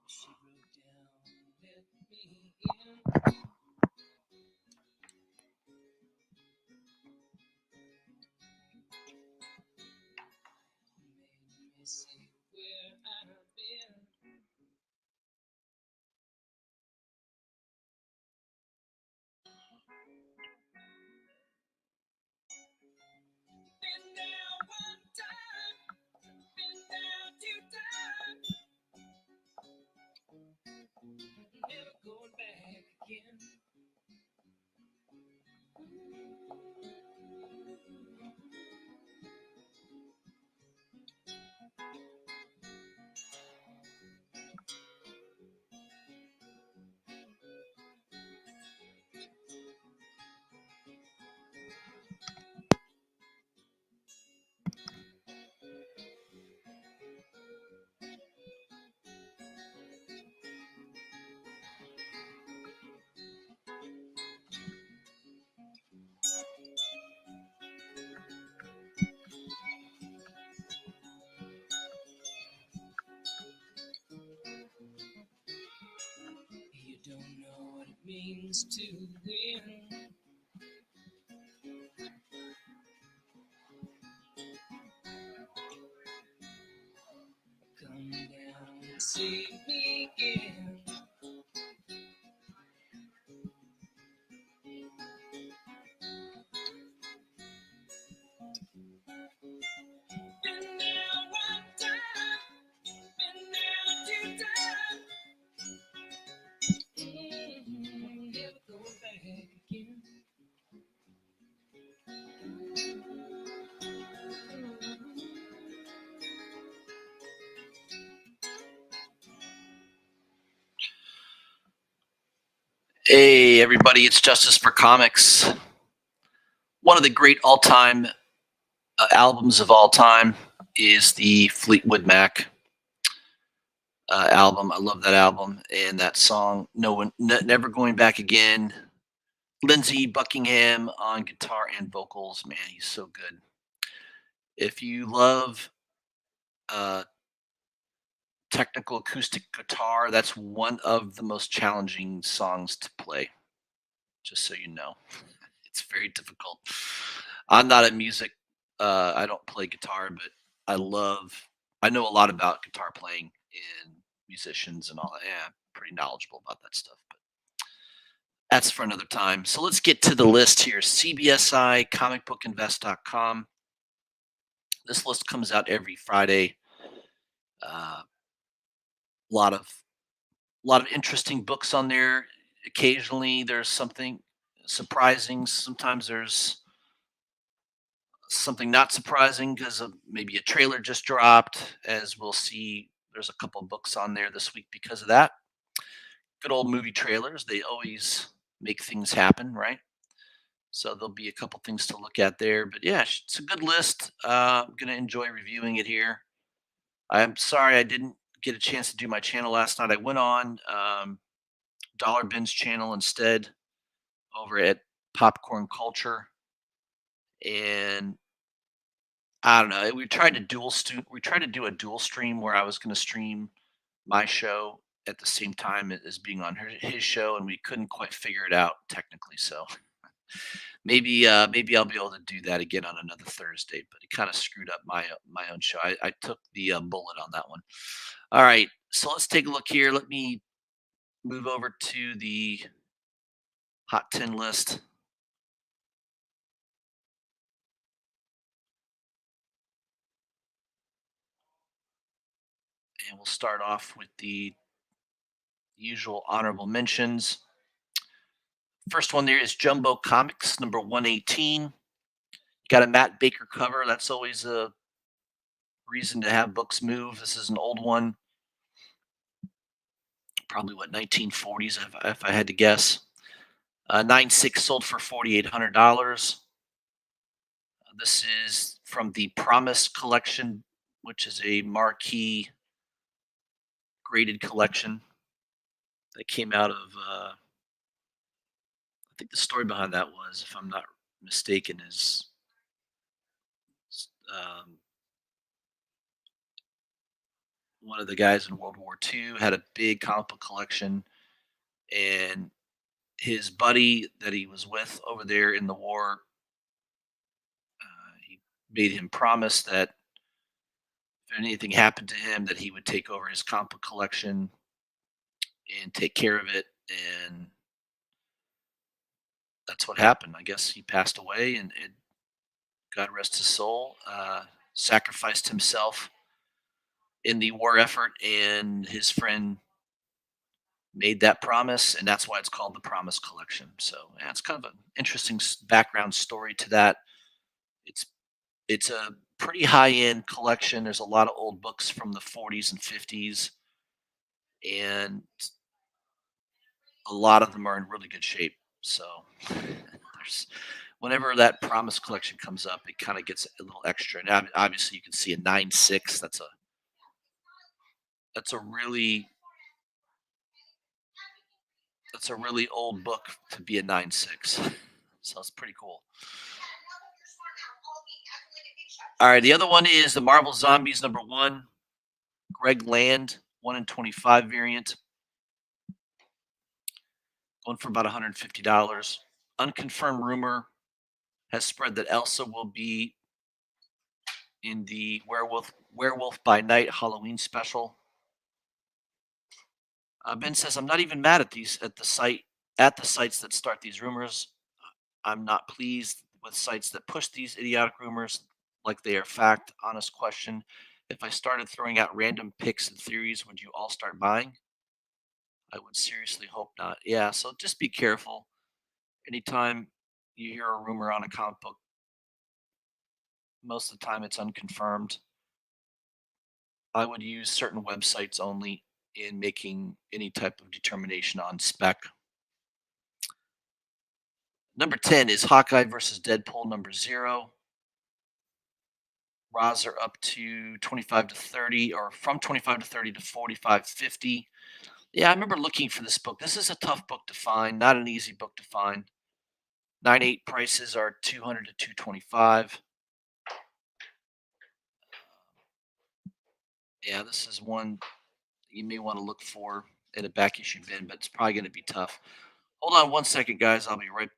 She broke down, let me in. Made me see where I've been. Been down one time, been down two times. Never going back again. You don't know what it means to win. Come down and see me again. Been down one time, been down two times. Never going back again. Hey, everybody, it's Justice for Comics. One of the great all-time albums of all time is the Fleetwood Mac album. I love that album and that song, Never Going Back Again. Lindsey Buckingham on guitar and vocals. Man, he's so good. If you love technical acoustic guitar, that's one of the most challenging songs to play, just so you know. It's very difficult. I'm not a music, I don't play guitar, but I know a lot about guitar playing and musicians and all that. Yeah, I'm pretty knowledgeable about that stuff, but that's for another time. So let's get to the list here. CBSI, comicbookinvest.com. This list comes out every Friday. A lot of interesting books on there. Occasionally there's something surprising. Sometimes there's something not surprising because maybe a trailer just dropped. As we'll see, there's a couple books on there this week because of that. Good old movie trailers, they always make things happen, right? So there'll be a couple things to look at there. But yeah, it's a good list. I'm going to enjoy reviewing it here. I'm sorry I didn't get a chance to do my channel last night. I went on Dollar Bin's channel instead over at Popcorn Culture. And I don't know. We tried to do a dual stream where I was going to stream my show at the same time as being on his show, and we couldn't quite figure it out technically. So maybe I'll be able to do that again on another Thursday. But it kind of screwed up my own show. I took the bullet on that one. All right, so let's take a look here. Let me move over to the Hot 10 list. And we'll start off with the usual honorable mentions. First one there is Jumbo Comics, number 118. Got a Matt Baker cover. That's always a reason to have books move. This is an old one. Probably, 1940s, if I had to guess. 9.6 sold for $4,800. This is from the Promise collection, which is a marquee graded collection that came out of, I think the story behind that was, if I'm not mistaken, is um, one of the guys in World War II, had a big comic book collection, and his buddy that he was with over there in the war, he made him promise that if anything happened to him, that he would take over his comic book collection and take care of it. And that's what happened. I guess he passed away, and God rest his soul. Sacrificed himself in the war effort, and his friend made that promise, and that's why it's called the Promise Collection. So yeah, it's kind of an interesting background story to that. It's it's a pretty high end collection. There's a lot of old books from the 40s and 50s, and a lot of them are in really good shape. So there's whenever that Promise Collection comes up, it kind of gets a little extra. And obviously, you can see a 9.6. That's a really that's a really old book to be a 9.6. So it's pretty cool. All right, the other one is the Marvel Zombies #1, Greg Land, 1 in 25 variant, going for about $150. Unconfirmed rumor has spread that Elsa will be in the Werewolf by Night Halloween special. Ben says, I'm not even mad at the sites that start these rumors. I'm not pleased with sites that push these idiotic rumors like they are fact. Honest question. If I started throwing out random picks and theories, would you all start buying? I would seriously hope not. Yeah, so just be careful. Anytime you hear a rumor on a comic book, most of the time it's unconfirmed. I would use certain websites only in making any type of determination on spec. Number 10 is Hawkeye versus Deadpool #0. Raws are up to 25 to 30, or from 25 to 30 to 45.50. Yeah, I remember looking for this book. This is a tough book to find, not an easy book to find. 9.8 prices are 200 to 225. Yeah, this is one you may want to look for in a back issue bin, but it's probably going to be tough. Hold on one second, guys. I'll be right.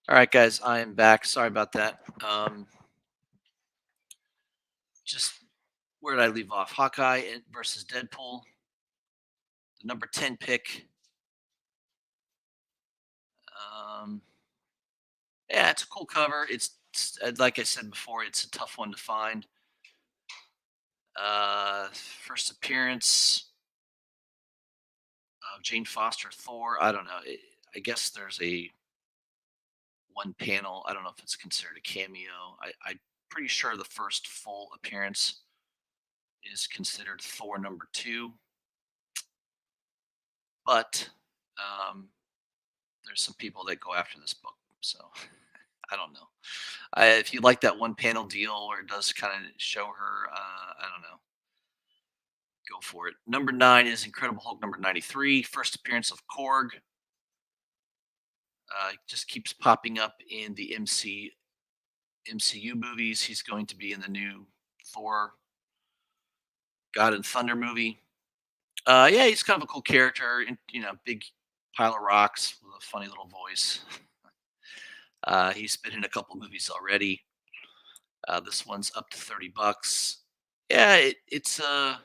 All right, guys, I am back. Sorry about that. Just where did I leave off? Hawkeye versus Deadpool. The number 10 pick Um, yeah, it's a cool cover. Like I said before, it's a tough one to find. First appearance of Jane Foster Thor. I don't know. I guess there's a one panel. I don't know if it's considered a cameo. I'm pretty sure the first full appearance is considered Thor number two, but um, there's some people that go after this book. So I don't know. If you like that one panel deal where it does kind of show her, I don't know, go for it. Number nine is Incredible Hulk number 93, first appearance of Korg. Just keeps popping up in the MCU movies. He's going to be in the new Thor God and Thunder movie. Yeah, he's kind of a cool character, and big pile of rocks with a funny little voice. He's been in a couple movies already. This one's up to $30. Yeah, it's a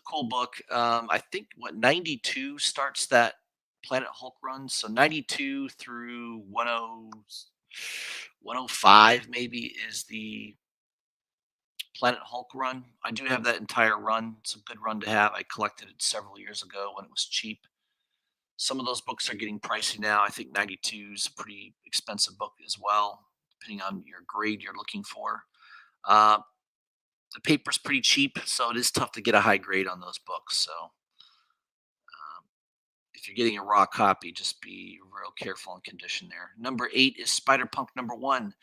cool book. I think what 92 starts that Planet Hulk run, so 92 through 105 maybe is the Planet Hulk run. I do have that entire run. It's a good run to have. I collected it several years ago when it was cheap. Some of those books are getting pricey now. I think 92 is a pretty expensive book as well, depending on your grade you're looking for. Uh, the paper's pretty cheap, so it is tough to get a high grade on those books. So if you're getting a raw copy, just be real careful on condition there. Number eight is Spider Punk number one,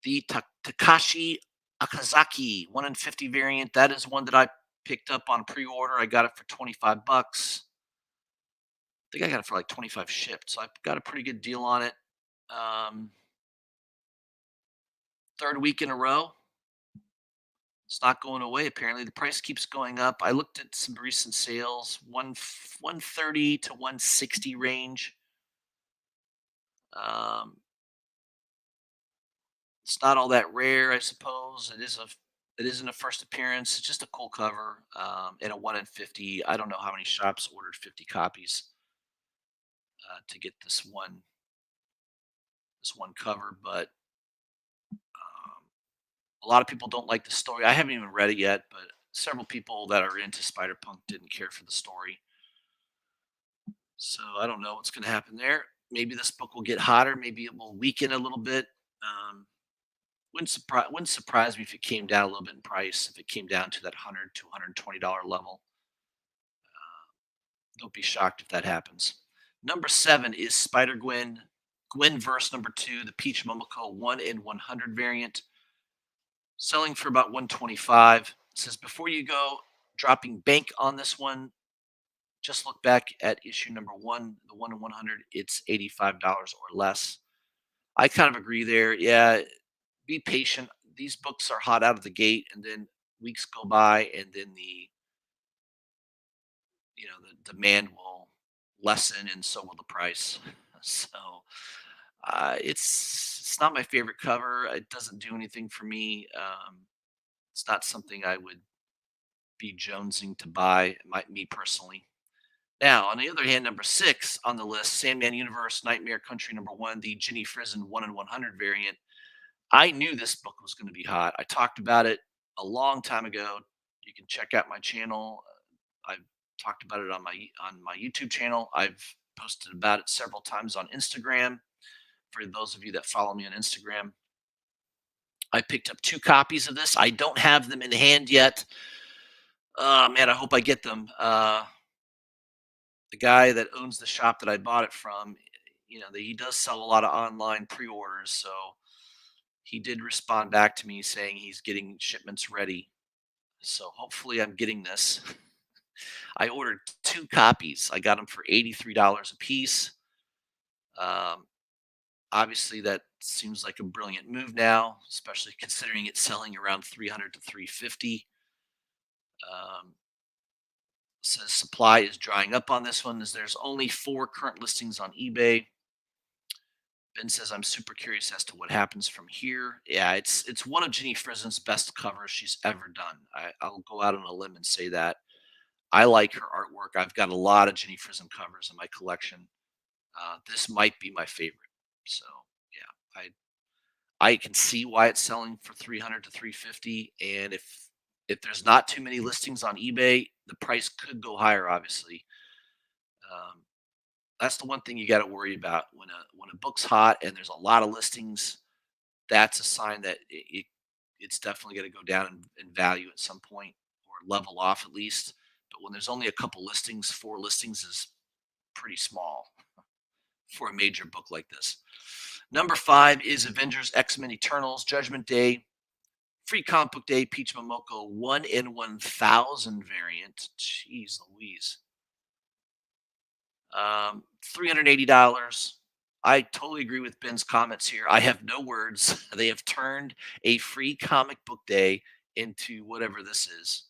the Takashi Akazaki 1 in 50 variant. That is one that I picked up on pre-order. I got it for $25. I think I got it for like 25 shipped, so I got a pretty good deal on it. Um, Third week in a row. It's not going away. Apparently, the price keeps going up. I looked at some recent sales, 130 to 160 range. Um, it's not all that rare, I suppose. It isn't a first appearance. It's just a cool cover, and a 1 in 50. I don't know how many shops ordered 50 copies to get this one cover, but um, a lot of people don't like the story. I haven't even read it yet, but several people that are into Spider Punk didn't care for the story. So I don't know what's going to happen there. Maybe this book will get hotter. Maybe it will weaken a little bit. Um, wouldn't surprise me if it came down a little bit in price. If it came down to that $100 to $120 level, don't be shocked if that happens. Number seven is Spider Gwen verse number two, the Peach Momoko 1 in 100 variant, selling for about 125. It says before you go dropping bank on this one, just look back at issue number one, the 1 in 100. It's $85 or less. I kind of agree there. Yeah, be patient. These books are hot out of the gate, and then weeks go by, and then the demand will lessen, and so will the price. So it's not my favorite cover. It doesn't do anything for me. It's not something I would be jonesing to buy. Me personally. Now, on the other hand, number six on the list, Sandman Universe Nightmare Country number one, the Ginny Frizen 1 in 100 variant. I knew this book was going to be hot. I talked about it a long time ago. You can check out my channel. I've talked about it on my YouTube channel. I've posted about it several times on Instagram. For those of you that follow me on Instagram, I picked up two copies of this. I don't have them in hand yet. Man, I hope I get them. The guy that owns the shop that I bought it from, he does sell a lot of online pre-orders, so he did respond back to me saying he's getting shipments ready. So hopefully I'm getting this. I ordered two copies. I got them for $83 a piece. Um, Obviously, that seems like a brilliant move now, especially considering it's selling around 300 to 350. Um, Says supply is drying up on this one as there's only 4 current listings on eBay. Ben says I'm super curious as to what happens from here. Yeah, it's one of Ginny Frizen's best covers she's ever done. I'll go out on a limb and say that. I like her artwork. I've got a lot of Ginny Frizen covers in my collection. This might be my favorite. So yeah, I can see why it's selling for 300 to 350, and if there's not too many listings on eBay, the price could go higher. Obviously, um, that's the one thing you got to worry about when a book's hot and there's a lot of listings. That's a sign that it's definitely going to go down in value at some point or level off at least. But when there's only a couple listings, 4 listings is pretty small for a major book like this. Number 5 is Avengers X-Men Eternals Judgment Day. Free comic book day, Peach Momoko 1 in 1,000 variant. Jeez Louise. $380. I totally agree with Ben's comments here. I have no words. They have turned a free comic book day into whatever this is.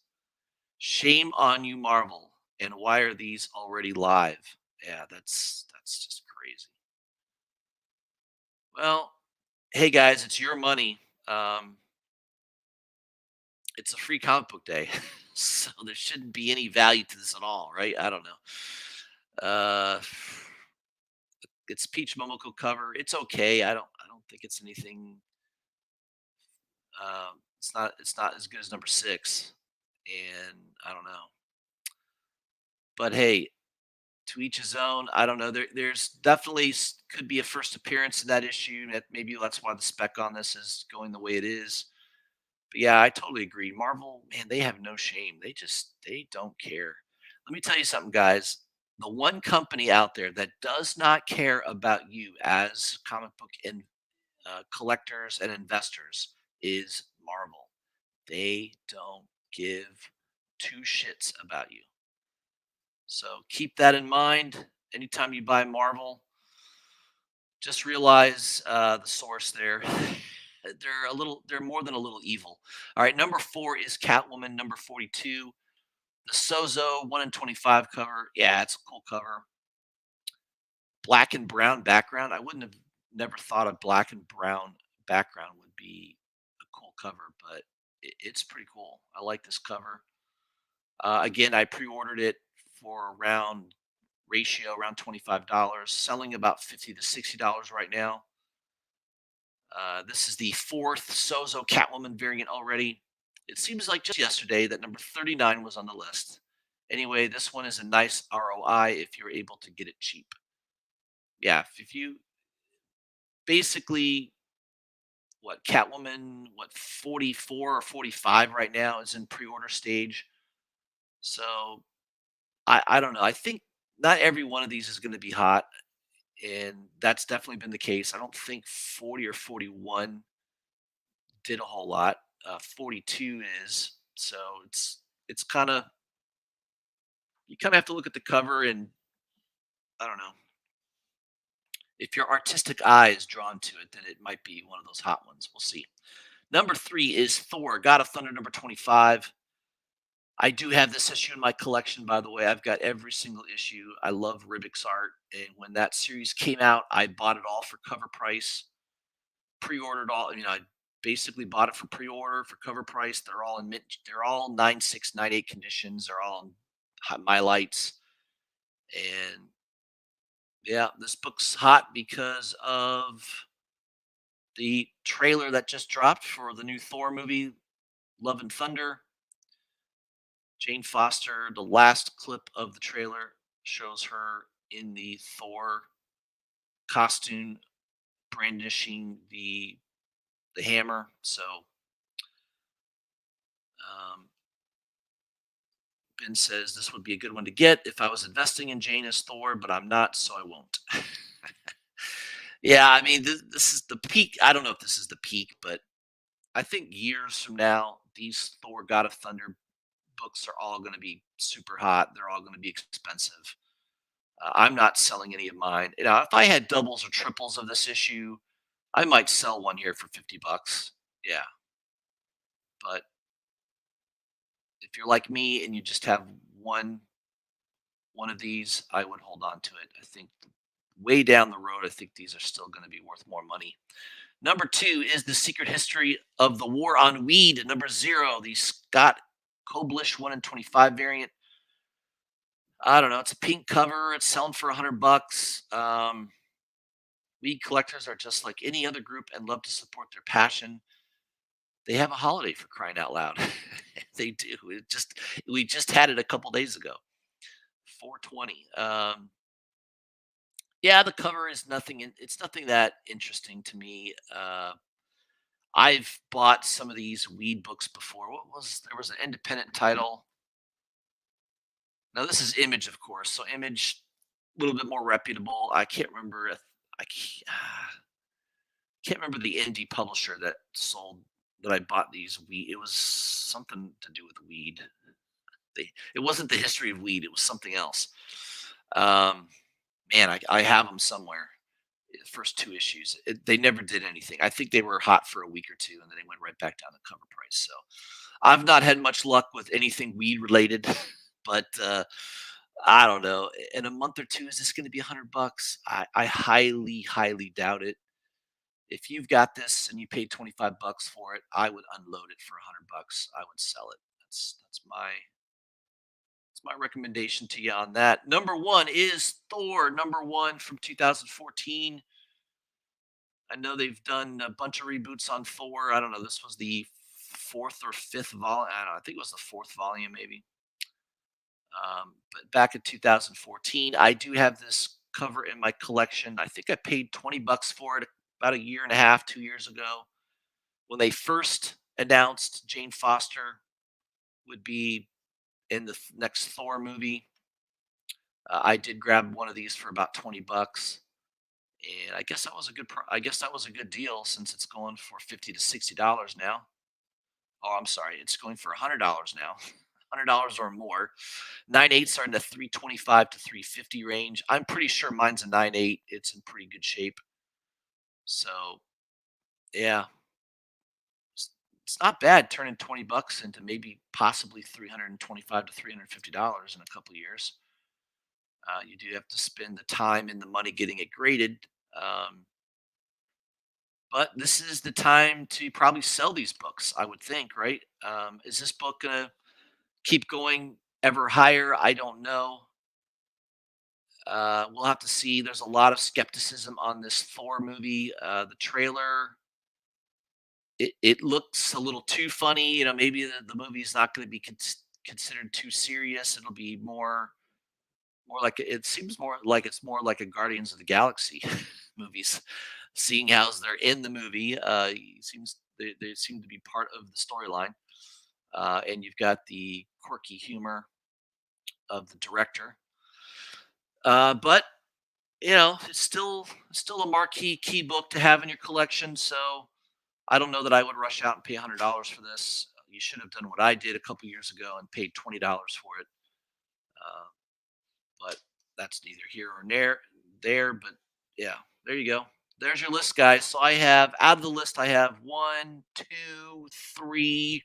Shame on you, Marvel. And why are these already live? Yeah, that's just crazy. Well, hey guys, it's your money. Um, it's a free comic book day, so there shouldn't be any value to this at all, right? I don't know. It's Peach Momoko cover. It's okay. I don't think it's anything. It's not as good as number 6, and I don't know. But hey, to each his own. I don't know. There's definitely could be a first appearance in that issue. That maybe that's why the spec on this is going the way it is. But yeah, I totally agree. Marvel, man, they have no shame. They don't care. Let me tell you something, guys. The one company out there that does not care about you as comic book collectors and investors is Marvel. They don't give two shits about you. So keep that in mind. Anytime you buy Marvel, just realize the source there. They're more than a little evil. All right, number 4 is Catwoman, number 42. The Sozo 1 in 25 cover. Yeah, it's a cool cover. Black and brown background. I wouldn't have never thought a black and brown background would be a cool cover, but it's pretty cool. I like this cover. Again, I pre-ordered it for around $25, selling about $50 to $60 right now. This is the 4th Sozo Catwoman variant already. It seems like just yesterday that number 39 was on the list. Anyway, this one is a nice ROI if you're able to get it cheap. Yeah, if you basically what Catwoman, what 44 or 45 right now is in pre-order stage. So I don't know. I think not every one of these is going to be hot, and that's definitely been the case. I don't think 40 or 41 did a whole lot. 42 is so it's kind of you kind of have to look at the cover and I don't know if your artistic eye is drawn to it, then it might be one of those hot ones. We'll see. Number 3 is Thor, God of Thunder, number 25. I do have this issue in my collection, by the way. I've got every single issue. I love Ribbick's art, and when that series came out, I bought it all for cover price. Pre-ordered all. I basically bought it for pre-order for cover price. They're all in mint. They're all 96, 98 conditions. They're all in my lights, and yeah, this book's hot because of the trailer that just dropped for the new Thor movie, Love and Thunder. Jane Foster, the last clip of the trailer shows her in the Thor costume brandishing the hammer. So um, Ben says this would be a good one to get if I was investing in Jane as Thor, but I'm not, so I won't. Yeah, I mean this is the peak. I don't know if this is the peak, but I think years from now, these Thor God of Thunder books are all going to be super hot. They're all going to be expensive. I'm not selling any of mine. If I had doubles or triples of this issue, I might sell one here for $50. Yeah, but if you're like me and you just have one one of these, I would hold on to it. I think way down the road, I think these are still going to be worth more money. Number 2 is The Secret History of the War on Weed. Number 0, the Scott Koblish 1 in 25 variant. I don't know. It's a pink cover. It's selling for $100. Weed collectors are just like any other group and love to support their passion. They have a holiday for crying out loud. They do. We just had it a couple days ago. 420. Yeah, the cover is nothing. It's nothing that interesting to me. I've bought some of these weed books before. There was an independent title. Now this is Image, of course. So Image, a little bit more reputable. I can't remember. I can't remember the indie publisher that I bought these weed. It was something to do with weed. It wasn't the history of weed. It was something else. Um, Man, I have them somewhere. The first two issues. They never did anything. I think they were hot for a week or two, and then they went right back down the cover price. So I've not had much luck with anything weed related, but I don't know. In a month or two, is this going to be $100? I highly, highly doubt it. If you've got this and you paid 25 bucks for it, I would unload it for $100. I would sell it. That's my recommendation to you on that. Number one is Thor, number one from 2014. I know they've done a bunch of reboots on Thor. I don't know. This was the fourth or fifth volume. I don't know. I think it was the fourth volume, maybe. But back in 2014, I do have this cover in my collection. I think I paid 20 bucks for it about a year and a half, 2 years ago. When they first announced Jane Foster would be in the next Thor movie, I did grab one of these for about 20 bucks. And I guess that was a I guess that was a good deal since it's going for 50 to $60 now. Oh, I'm sorry, it's going for $100 now. $100 or more. 9/8 are in the 325 to 350 range. I'm pretty sure mine's a 9/8. It's in pretty good shape. So, yeah, it's not bad turning 20 bucks into maybe possibly 325 to $350 in a couple of years. You do have to spend the time and the money getting it graded. Um, but this is the time to probably sell these books, I would think, right? Is this book going to keep going ever higher? I don't know. We'll have to see. There's a lot of skepticism on this Thor movie. The trailer, it looks a little too funny. Maybe the movie is not going to be considered too serious. It'll be more like it seems more like it's more like a Guardians of the Galaxy movies. Seeing as they're in the movie, they seem to be part of the storyline. And you've got the quirky humor of the director. But it's still a marquee key book to have in your collection. So I don't know that I would rush out and pay $100 for this. You should have done what I did a couple years ago and paid $20 for it. Uh, but that's neither here or there. But yeah, there you go. There's your list, guys. So I have out of the list, I have one, two, three,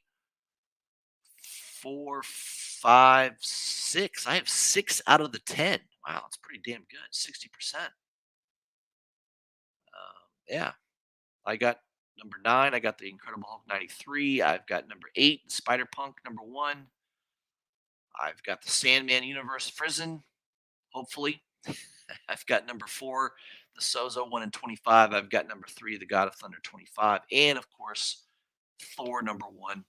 four, five, six. I have 6 out of the 10. Wow, that's pretty damn good. 60%. Yeah, I got number nine. I got the Incredible Hulk 93. I've got number eight, Spider Punk number one. I've got the Sandman Universe Prison, hopefully. I've got number four, the Sozo 1 and 25. I've got number three, the God of Thunder 25. And of course, Thor number one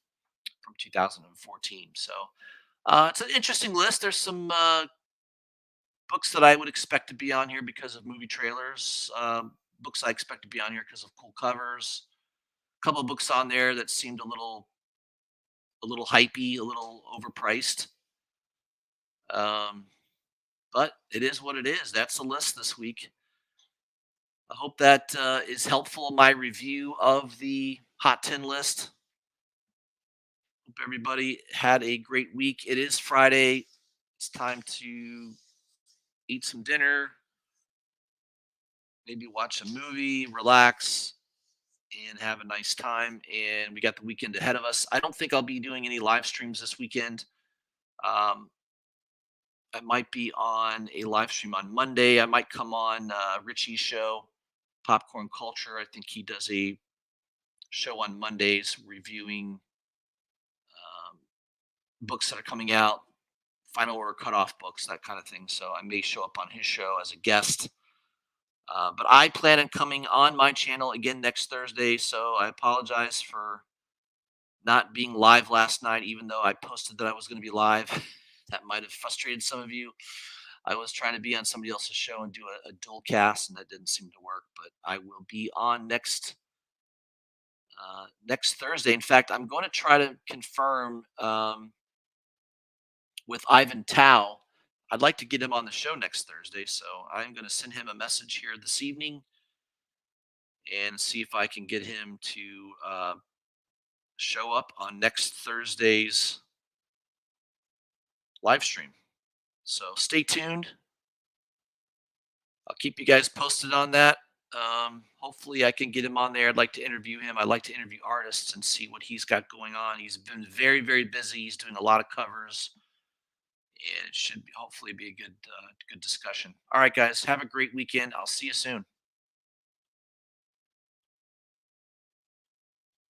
from 2014. So it's an interesting list. There's some books that I would expect to be on here because of movie trailers. Books I expect to be on here because of cool covers. A couple of books on there that seemed a little hypey, a little overpriced. Um, but it is what it is. That's the list this week. I hope that is helpful in my review of the Hot 10 list. Hope everybody had a great week. It is Friday. It's time to eat some dinner, maybe watch a movie, relax, and have a nice time. And we got the weekend ahead of us. I don't think I'll be doing any live streams this weekend. Um, I might be on a live stream on Monday. I might come on Richie's show, Popcorn Culture. I think he does a show on Mondays reviewing books that are coming out final order cutoff books, that kind of thing. So I may show up on his show as a guest. But I plan on coming on my channel again next Thursday. So I apologize for not being live last night, even though I posted that I was going to be live. That might have frustrated some of you. I was trying to be on somebody else's show and do a dual cast, and that didn't seem to work. But I will be on next Thursday. In fact, I'm going to try to confirm with Ivan Tao. I'd like to get him on the show next Thursday, so I'm going to send him a message here this evening and see if I can get him to show up on next Thursday's live stream. So stay tuned. I'll keep you guys posted on that. Hopefully, I can get him on there. I'd like to interview him. I'd like to interview artists and see what he's got going on. He's been very, very busy. He's doing a lot of covers, and it should hopefully be a good discussion. All right, guys, have a great weekend. I'll see you soon.